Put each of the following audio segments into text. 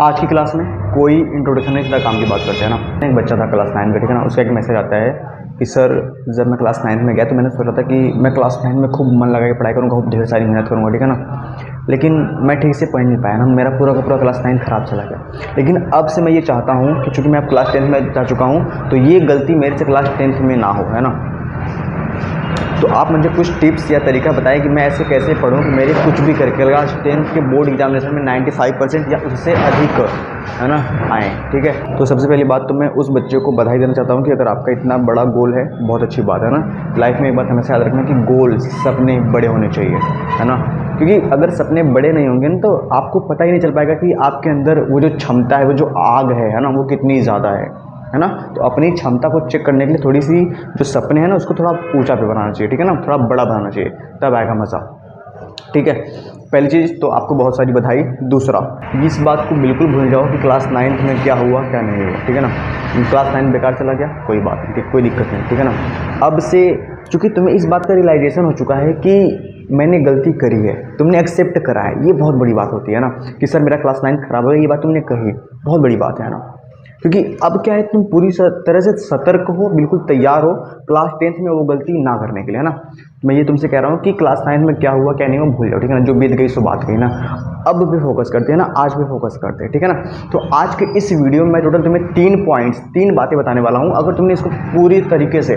आज की क्लास में कोई इंट्रोडक्शन नहीं, सीधा काम की बात करते हैं ना। एक बच्चा था क्लास 9 का, ठीक है ना। उसका एक मैसेज आता है कि सर जब मैं क्लास 9 में गया तो मैंने सोचा था कि मैं क्लास 9 में खूब मन लगा के पढ़ाई करूँगा, खूब ढेर सारी मेहनत करूँगा, ठीक है ना। लेकिन मैं ठीक से पढ़ नहीं पाया ना, मेरा पूरा का पूरा क्लास 9 ख़राब चला गया। लेकिन अब से मैं ये चाहता हूँ कि चूँकि मैं अब क्लास 10 में जा चुका हूँ तो ये गलती मेरे से क्लास 10 में ना हो, है ना। तो आप मुझे कुछ टिप्स या तरीका बताएं कि मैं ऐसे कैसे पढूं कि मेरे कुछ भी करके क्लास 10 के बोर्ड एग्जामिनेशन में 95% या उससे अधिक, है ना, आए, ठीक है। तो सबसे पहली बात तो मैं उस बच्चे को बधाई देना चाहता हूं कि अगर आपका इतना बड़ा गोल है, बहुत अच्छी बात है ना। लाइफ में एक बात हमेशा याद रखना कि गोल, सपने बड़े होने चाहिए, है ना। क्योंकि अगर सपने बड़े नहीं होंगे ना तो आपको पता ही नहीं चल पाएगा कि आपके अंदर वो जो क्षमता है, वो जो आग है ना, वो कितनी ज़्यादा है ना। तो अपनी क्षमता को चेक करने के लिए थोड़ी सी जो सपने हैं ना उसको थोड़ा ऊंचा पे बनाना चाहिए, ठीक है ना, थोड़ा बड़ा बनाना चाहिए, तब आएगा मज़ा, ठीक है। पहली चीज़ तो आपको बहुत सारी बधाई। दूसरा, इस बात को बिल्कुल भूल जाओ कि क्लास 9 में क्या हुआ क्या नहीं हुआ, ठीक है ना। क्लास 9 बेकार चला गया, कोई बात नहीं, कोई दिक्कत नहीं, ठीक है ना। अब से चूँकि तुम्हें इस बात का रियलाइजेशन हो चुका है कि मैंने गलती करी है, तुमने एक्सेप्ट करा है, ये बहुत बड़ी बात होती है ना। कि सर मेरा क्लास 9 खराब हो गया, ये बात तुमने कही, बहुत बड़ी बात है ना। क्योंकि अब क्या है, तुम पूरी तरह से सतर्क हो, बिल्कुल तैयार हो क्लास 10 में वो गलती ना करने के लिए, है ना। मैं ये तुमसे कह रहा हूँ कि क्लास 9 में क्या हुआ क्या नहीं हुआ भूल जाओ, ठीक है ना। जो बीत गई सो बात गई ना। अब भी फोकस करते हैं ना, आज भी फोकस करते हैं, ठीक है ना। तो आज के इस वीडियो में मैं टोटल तुम्हें 3 बातें बताने वाला हूँ। अगर तुमने इसको पूरी तरीके से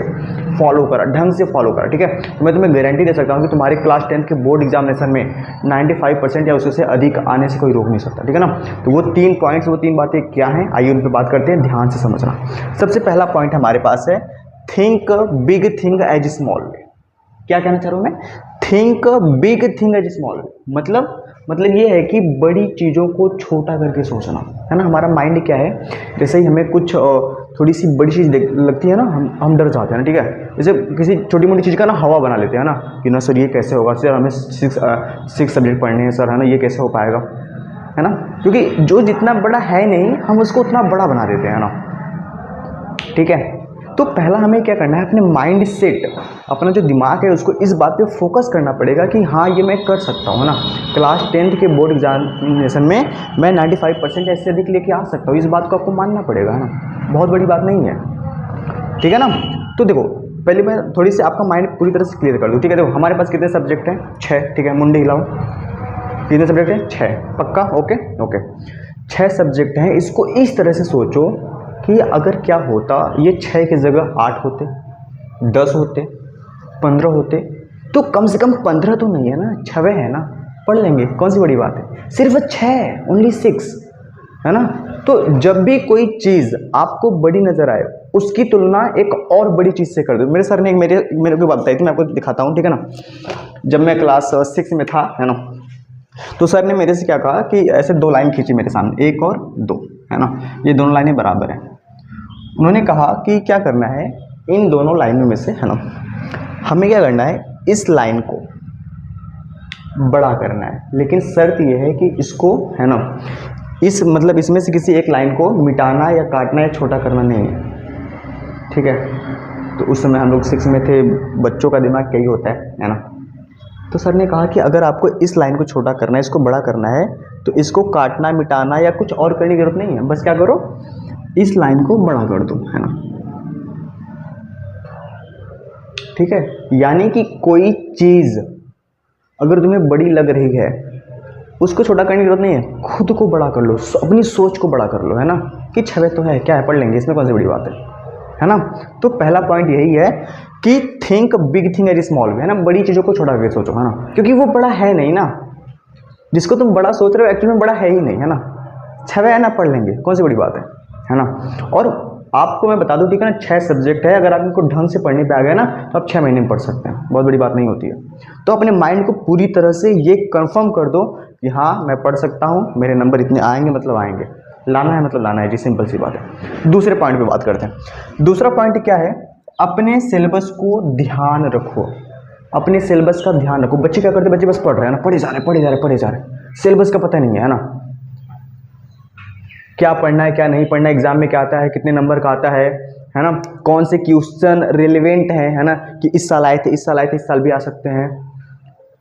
फॉलो करा, ढंग से फॉलो करा, ठीक है, तो मैं तुम्हें गारंटी दे सकता हूँ कि तुम्हारे क्लास 10 के बोर्ड एग्जामिनेशन में 95% या उससे अधिक आने से कोई रोक नहीं सकता, ठीक है ना। तो वो 3 पॉइंट्स, वो 3 बातें क्या हैं, आइए उन पर बात करते हैं, ध्यान से समझना। सबसे पहला पॉइंट हमारे पास है, think big thing as small. क्या कहना चाह रहा हूँ मैं, think big thing as small. मतलब ये है कि बड़ी चीज़ों को छोटा करके सोचना, है ना। हमारा माइंड क्या है, जैसे ही हमें कुछ थोड़ी सी बड़ी चीज़ लगती है ना, हम डर जाते हैं ना, ठीक है। जैसे किसी छोटी मोटी चीज़ का ना हवा बना लेते हैं ना, कि ना सर ये कैसे होगा, सर हमें 6 सब्जेक्ट पढ़ने हैं सर, है ना, ये कैसे हो पाएगा, है ना। क्योंकि जो जितना बड़ा है नहीं, हम उसको उतना बड़ा बना देते हैं ना, ठीक है। तो पहला हमें क्या करना है, अपने माइंड सेट, अपना जो दिमाग है उसको इस बात पे फोकस करना पड़ेगा कि हाँ ये मैं कर सकता हूँ ना। क्लास 10 के बोर्ड एग्जामिनेशन में मैं 95% ऐसे अधिक लेके आ सकता हूँ, इस बात को आपको मानना पड़ेगा, है ना। बहुत बड़ी बात नहीं है, ठीक है ना। तो देखो, पहले मैं थोड़ी सी आपका माइंड पूरी तरह से क्लियर कर दूँ, ठीक है। देखो हमारे पास कितने सब्जेक्ट हैं, 6, ठीक है। मुंडी हिलाओ, कितने सब्जेक्ट हैं, 6, पक्का, ओके। 6 सब्जेक्ट हैं। इसको इस तरह से सोचो कि अगर क्या होता, ये 6 की जगह 8 होते, 10 होते, 15 होते, तो कम से कम 15 तो नहीं है ना, 6 है ना, पढ़ लेंगे, कौन सी बड़ी बात है। सिर्फ 6, ओनली 6, है ना। तो जब भी कोई चीज़ आपको बड़ी नजर आए, उसकी तुलना एक और बड़ी चीज़ से कर दो। मेरे सर ने मेरे को बात बताई थी, मैं आपको दिखाता हूँ, ठीक है ना। जब मैं क्लास 6 में था, है ना, तो सर ने मेरे से क्या कहा कि ऐसे 2 लाइन खींची मेरे सामने, 1 और 2, है ना, ये दोनों लाइनें बराबर हैं। उन्होंने कहा कि क्या करना है, इन दोनों लाइनों में से, है ना, हमें क्या करना है, इस लाइन को बड़ा करना है। लेकिन शर्त यह है कि इसको, है ना, मतलब इसमें से किसी एक लाइन को मिटाना या काटना या छोटा करना नहीं है, ठीक है। तो उस समय हम लोग 6 में थे, बच्चों का दिमाग क्या ही होता है ना। तो सर ने कहा कि अगर आपको इस लाइन को छोटा करना है, इसको बड़ा करना है, तो इसको काटना, मिटाना या कुछ और करने की जरूरत नहीं है। बस क्या करो, इस लाइन को बड़ा कर दो, है ना, ठीक है। यानी कि कोई चीज़ अगर तुम्हें बड़ी लग रही है, उसको छोटा करने की जरूरत नहीं है, खुद को बड़ा कर लो, अपनी सोच को बड़ा कर लो, है ना। कि 6 तो है, क्या है, पढ़ लेंगे, इसमें कौन सी बड़ी बात है ना। तो पहला पॉइंट यही है कि think big thing as small, है ना, बड़ी चीज़ों को छोटा करके सोचो, है ना। क्योंकि वो बड़ा है नहीं ना, जिसको तुम बड़ा सोच रहे हो एक्चुअली में बड़ा है ही नहीं, है ना। 6 है ना, पढ़ लेंगे, कौन सी बड़ी बात है ना। और आपको मैं बता दूं, ठीक है ना, 6 सब्जेक्ट है, अगर आप इनको ढंग से पढ़ने पे आ गए ना तो आप 6 महीने में पढ़ सकते हैं, बहुत बड़ी बात नहीं होती है। तो अपने माइंड को पूरी तरह से ये कंफर्म कर दो कि हाँ मैं पढ़ सकता हूँ, मेरे नंबर इतने आएंगे, मतलब आएंगे, लाना है मतलब लाना है जी, सिंपल सी बात है। दूसरे पॉइंट पे बात करते हैं। दूसरा पॉइंट क्या है, अपने सिलेबस को ध्यान रखो, अपने सिलेबस का ध्यान रखो। बच्चे क्या करते हैं, बच्चे बस पढ़ रहे हैं ना, पढ़े जा रहे, सिलेबस का पता नहीं है ना, क्या पढ़ना है क्या नहीं पढ़ना है, एग्जाम में क्या आता है, कितने नंबर का आता है ना, कौन से क्वेश्चन रिलेवेंट है ना, कि इस साल आए थे, इस साल भी आ सकते हैं,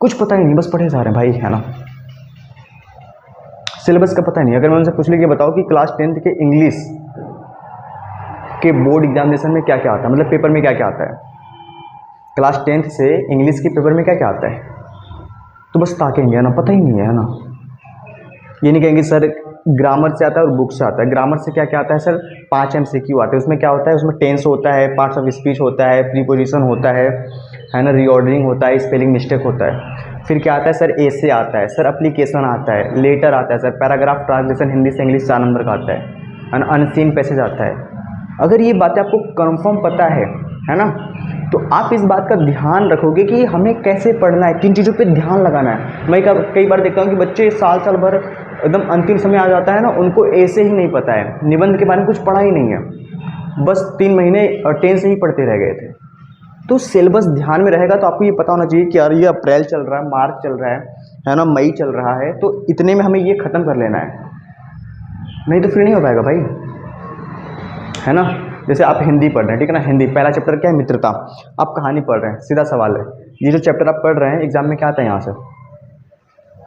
कुछ पता ही नहीं, बस पढ़े जा रहे हैं भाई, है ना। सिलेबस का पता नहीं। अगर मैं उनसे पूछ लिया कि बताओ कि क्लास 10th के इंग्लिश के बोर्ड एग्जामिनेशन में क्या क्या आता है, मतलब पेपर में क्या क्या आता है, क्लास 10th से इंग्लिश के पेपर में क्या क्या आता है, तो बस ताकेंगे, है ना, पता ही नहीं है ना। ये नहीं कहेंगे सर ग्रामर से आता है और बुक से आता है। ग्रामर से क्या क्या आता है सर, 5 MCQ आते हैं। उसमें क्या होता है, उसमें टेंस होता है, पार्ट्स ऑफ स्पीच होता है, प्रीपोजिशन होता है ना, रीऑर्डरिंग होता है, स्पेलिंग मिस्टेक होता है। फिर क्या आता है सर, एसे आता है सर, एप्लीकेशन आता है, लेटर आता है सर, पैराग्राफ ट्रांसलेशन हिंदी से इंग्लिश 4 नंबर का आता है, अनसीन पैसेज आता है। अगर ये बातें आपको कंफर्म पता है ना, तो आप इस बात का ध्यान रखोगे कि हमें कैसे पढ़ना है, किन चीज़ों पे ध्यान लगाना है। मैं कई बार देखता हूँ कि बच्चे साल भर एकदम अंतिम समय आ जाता है ना, उनको ऐसे ही नहीं पता है, निबंध के बारे में कुछ पढ़ा ही नहीं है, बस 3 महीने 10 से ही पढ़ते रह गए थे। तो सिलेबस ध्यान में रहेगा तो आपको ये पता होना चाहिए कि यार ये अप्रैल चल रहा है, मार्च चल रहा है ना, मई चल रहा है, तो इतने में हमें ये ख़त्म कर लेना है, नहीं तो फिर नहीं हो पाएगा भाई, है ना। जैसे आप हिंदी पढ़ रहे हैं, ठीक है ना, हिंदी पहला चैप्टर क्या है, मित्रता। आप कहानी पढ़ रहे हैं, सीधा सवाल है, ये जो चैप्टर आप पढ़ रहे हैं एग्जाम में क्या आता है, यहाँ से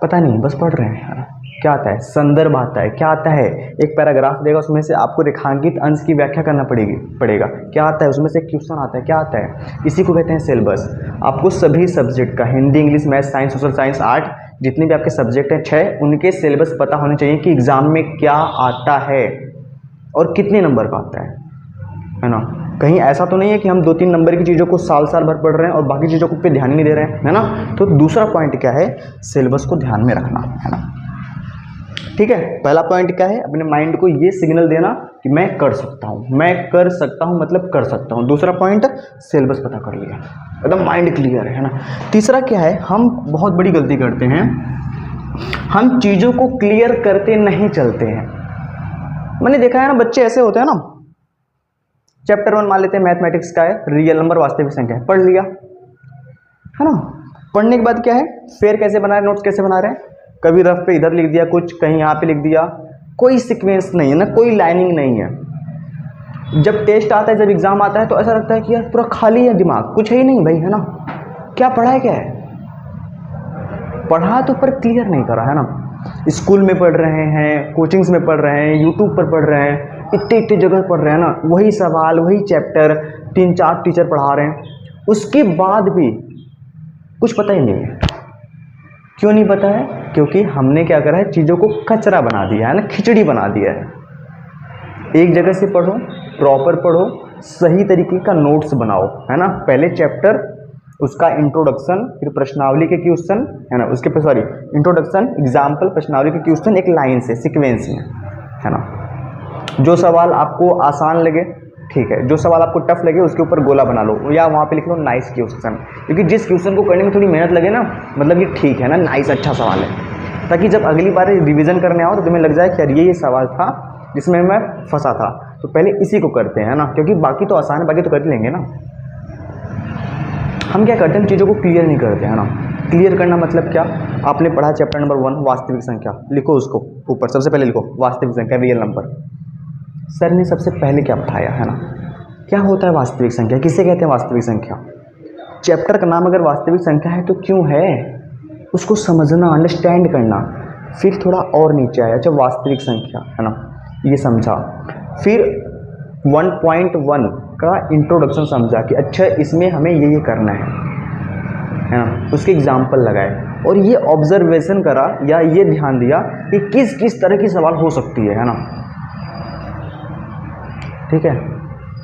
पता नहीं, बस पढ़ रहे हैं, है ना। क्या आता है, संदर्भ आता है, क्या आता है, एक पैराग्राफ देगा, उसमें से आपको रेखांकित अंश की व्याख्या करना पड़ेगा, क्या आता है, उसमें से क्वेश्चन आता है, क्या आता है, इसी को कहते हैं सिलेबस। आपको सभी सब्जेक्ट का, Hindi, English, math, science, social science, art, जितने भी आपके सब्जेक्ट हैं 6, उनके सिलेबस पता होने चाहिए कि एग्जाम में क्या आता है और कितने नंबर का आता है ना। कहीं ऐसा तो नहीं है कि हम 2-3 नंबर की चीज़ों को साल भर पढ़ रहे हैं और बाकी चीज़ों को पे ध्यान ही नहीं दे रहे हैं, है ना। तो दूसरा पॉइंट क्या है, सिलेबस को ध्यान में रखना, है ना। ठीक है, पहला पॉइंट क्या है, अपने माइंड को ये सिग्नल देना कि मैं कर सकता हूँ, मैं कर सकता हूँ, मतलब कर सकता हूँ। दूसरा पॉइंट, सिलेबस पता कर लिया, एकदम माइंड क्लियर है ना। तीसरा क्या है, हम बहुत बड़ी गलती करते हैं, हम चीज़ों को क्लियर करते नहीं चलते हैं। मैंने देखा है ना, बच्चे ऐसे होते हैं ना, चैप्टर 1 मान लेते हैं मैथमेटिक्स का है, रियल नंबर वास्तविक संख्या है, पढ़ लिया, है ना। पढ़ने के बाद क्या है, फेयर कैसे बना रहे, नोट्स कैसे बना रहे हैं, कभी रफ पे इधर लिख दिया कुछ, कहीं यहाँ पे लिख दिया, कोई सीक्वेंस नहीं है ना, कोई लाइनिंग नहीं है। जब टेस्ट आता है, जब एग्जाम आता है, तो ऐसा लगता है कि यार पूरा खाली है दिमाग, कुछ है ही नहीं भाई, है ना। क्या पढ़ा है, क्या है पढ़ा, तो पर क्लियर नहीं करा, है ना। स्कूल में पढ़ रहे हैं, कोचिंग्स में पढ़ रहे हैं, यूट्यूब पर पढ़ रहे हैं, इतने जगह पढ़ रहे हैं ना, वही सवाल, वही चैप्टर, 3-4 टीचर पढ़ा रहे हैं, उसके बाद भी कुछ पता ही नहीं है। क्यों नहीं पता है, क्योंकि हमने क्या करा है, चीज़ों को कचरा बना दिया है ना, खिचड़ी बना दिया है। एक जगह से पढ़ो, प्रॉपर पढ़ो, सही तरीके का नोट्स बनाओ, है ना। पहले चैप्टर, उसका इंट्रोडक्शन, फिर प्रश्नावली के क्वेश्चन, है ना, उसके इंट्रोडक्शन, एग्जाम्पल, प्रश्नावली के क्वेश्चन, एक लाइन से, सीक्वेंस में, है ना। जो सवाल आपको आसान लगे ठीक है, जो सवाल आपको टफ लगे उसके ऊपर गोला बना लो, या वहाँ पे लिख लो नाइस क्वेश्चन, क्योंकि जिस क्वेश्चन को करने में थोड़ी मेहनत लगे ना, मतलब ये ठीक है ना, नाइस अच्छा सवाल है, ताकि जब अगली बार रिवीजन करने आओ तो तुम्हें लग जाए कि यार ये सवाल था जिसमें मैं फंसा था, तो पहले इसी को करते हैं ना, क्योंकि बाकी तो आसान है, बाकी तो कर लेंगे ना। हम क्या करते हैं, चीज़ों को क्लियर नहीं करते, है ना। क्लियर करना मतलब क्या, आपने पढ़ा चैप्टर नंबर 1 वास्तविक संख्या, लिखो उसको ऊपर, सबसे पहले लिखो वास्तविक संख्या, रियल नंबर। सर ने सबसे पहले क्या पढ़ाया, है ना, क्या होता है वास्तविक संख्या, किसे कहते हैं वास्तविक संख्या। चैप्टर का नाम अगर वास्तविक संख्या है तो क्यों है, उसको समझना, अंडरस्टैंड करना। फिर थोड़ा और नीचे आया, अच्छा वास्तविक संख्या, है ना, ये समझा। फिर 1.1 का इंट्रोडक्शन समझा कि अच्छा इसमें हमें ये करना है ना, उसके एग्जाम्पल लगाए, और ये ऑब्जर्वेशन करा या ये ध्यान दिया कि किस किस तरह की सवाल हो सकती है ना। ठीक है,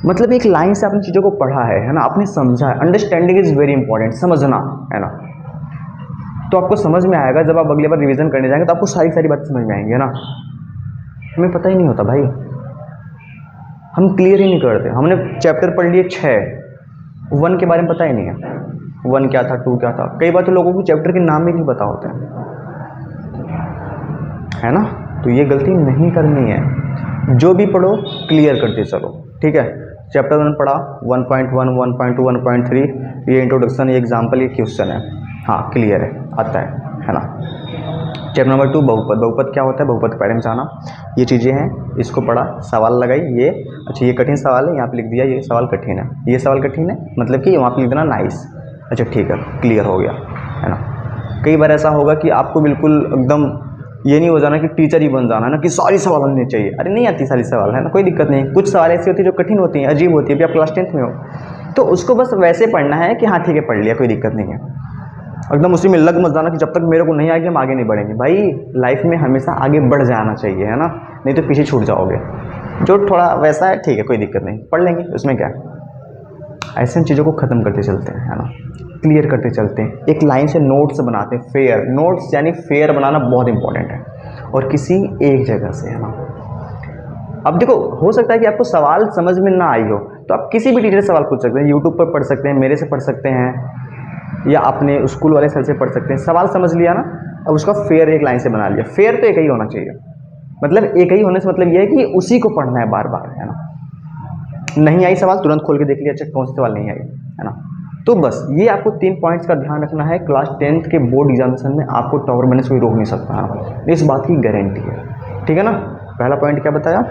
मतलब एक लाइन से आपने चीज़ों को पढ़ा है ना, आपने समझा है। अंडरस्टैंडिंग इज़ वेरी इंपॉर्टेंट, समझना, है ना। तो आपको समझ में आएगा, जब आप अगली बार रिवीजन करने जाएंगे तो आपको सारी बातें समझ में आएंगी, है ना। हमें पता ही नहीं होता भाई, हम क्लियर ही नहीं करते। हमने चैप्टर पढ़ लिए 6, 1 के बारे में पता ही नहीं है, 1 क्या था, 2 क्या था। कई बार तो लोगों को चैप्टर के नाम ही नहीं पता होते हैं, है ना। तो ये गलती नहीं करनी है, जो भी पढ़ो क्लियर करते चलो, ठीक है। चैप्टर 1 पढ़ा, 1.1, 1.2, 1.3, ये इंट्रोडक्शन, ये एग्जाम्पल, ये क्वेश्चन है, हाँ क्लियर है, आता है ना। चैप्टर नंबर 2 बहुपद, बहुपद क्या होता है, बहुपद के बारे में जाना, ये चीज़ें हैं, इसको पढ़ा, सवाल लगाई, ये अच्छा ये कठिन सवाल है, यहाँ पे लिख दिया ये सवाल कठिन है, ये सवाल कठिन है, मतलब कि वहाँ पे लिख देना नाइस, अच्छा ठीक है, क्लियर हो गया, है ना। कई बार ऐसा होगा कि आपको बिल्कुल एकदम ये नहीं हो जाना कि टीचर ही बन जाना ना कि सारी सवाल आने चाहिए। अरे नहीं आती सारी सवाल, है ना, कोई दिक्कत नहीं। कुछ सवाल ऐसी होती है जो कठिन होती हैं, अजीब होती है। अभी आप क्लास 10th में हो तो उसको बस वैसे पढ़ना है कि हाँ ठीक है पढ़ लिया, कोई दिक्कत नहीं है। एकदम उसी में लग मत जाना कि जब तक मेरे को नहीं आएगी हम आगे नहीं बढ़ेंगे। भाई लाइफ में हमेशा आगे बढ़ जाना चाहिए, है ना, नहीं तो पीछे छूट जाओगे। जो थोड़ा वैसा है ठीक है, कोई दिक्कत नहीं, पढ़ लेंगे, उसमें क्या है। ऐसे चीज़ों को ख़त्म करते चलते हैं, है ना, क्लियर करते चलते हैं। एक लाइन से नोट्स बनाते हैं, फेयर नोट्स, यानी फेयर बनाना बहुत इंपॉर्टेंट है, और किसी एक जगह से, है ना। अब देखो, हो सकता है कि आपको सवाल समझ में ना आई हो, तो आप किसी भी टीचर से सवाल पूछ सकते हैं, यूट्यूब पर पढ़ सकते हैं, मेरे से पढ़ सकते हैं, या अपने स्कूल वाले सर से पढ़ सकते हैं। सवाल समझ लिया ना, अब उसका फेयर एक लाइन से बना लिया। फेयर तो एक ही होना चाहिए, मतलब एक ही होने से मतलब यह है कि उसी को पढ़ना है बार बार, है ना। नहीं आई सवाल तुरंत खोल के देख लिया, अच्छा कौन सी सवाल नहीं आई, है ना। तो बस ये आपको 3 पॉइंट्स का ध्यान रखना है। क्लास 10th के बोर्ड एग्जामिनेशन में आपको टॉपर बनने से कोई रोक नहीं सकता, हाँ, इस बात की गारंटी है, ठीक है ना। पहला पॉइंट क्या बताया,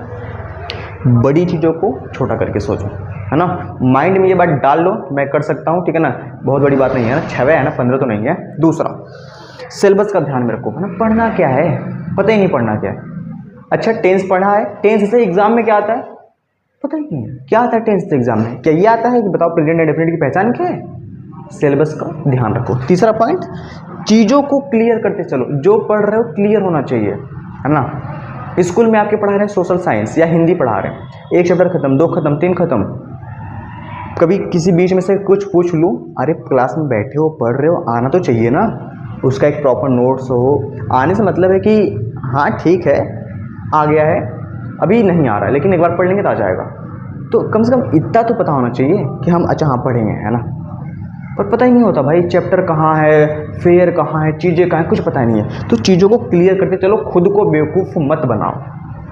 बड़ी चीज़ों को छोटा करके सोचो, है ना। माइंड में ये बात डाल लो, मैं कर सकता हूँ, ठीक है ना, बहुत बड़ी बात नहीं है ना, 6 है ना, 15 तो नहीं है। दूसरा, सिलेबस का ध्यान में रखो, है ना। पढ़ना क्या है, पता ही नहीं पढ़ना क्या है। अच्छा टेंस पढ़ा है, टेंस से एग्जाम में क्या आता है पता ही नहीं है, क्या आता है टेंस से एग्जाम में, क्या ये आता है कि बताओ प्रेजेंट एंड डेफिनेट की पहचान क्या है। सिलेबस का ध्यान रखो। तीसरा पॉइंट, चीज़ों को क्लियर करते चलो, जो पढ़ रहे हो क्लियर होना चाहिए, है ना। स्कूल में आपके पढ़ा रहे हैं सोशल साइंस या हिंदी पढ़ा रहे हैं, 1 चैप्टर खत्म, 2 खत्म, 3 खत्म, कभी किसी बीच में से कुछ पूछ लूँ, अरे क्लास में बैठे हो पढ़ रहे हो, आना तो चाहिए ना, उसका एक प्रॉपर नोट्स हो। आने से मतलब है कि हाँ ठीक है आ गया है, अभी नहीं आ रहा है, लेकिन एक बार पढ़ लेंगे तो आ जाएगा। तो कम से कम इतना तो पता होना चाहिए कि हम अच्छा हाँ पढ़ेंगे, है ना। पर पता ही नहीं होता भाई, चैप्टर कहाँ है, फेयर कहाँ है, चीज़ें कहाँ है, कुछ पता ही नहीं है। तो चीज़ों को क्लियर करते चलो, खुद को बेवकूफ़ मत बनाओ,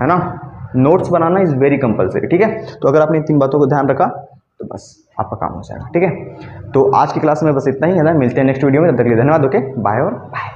है ना। Notes banana is very compulsory, ठीक है। तो अगर आपने इन 3 बातों को ध्यान रखा तो बस आपका काम हो जाएगा, ठीक है। तो आज की क्लास में बस इतना ही, है ना। मिलते हैं नेक्स्ट वीडियो में, तब तक के लिए धन्यवाद। ओके, बाय और बाय।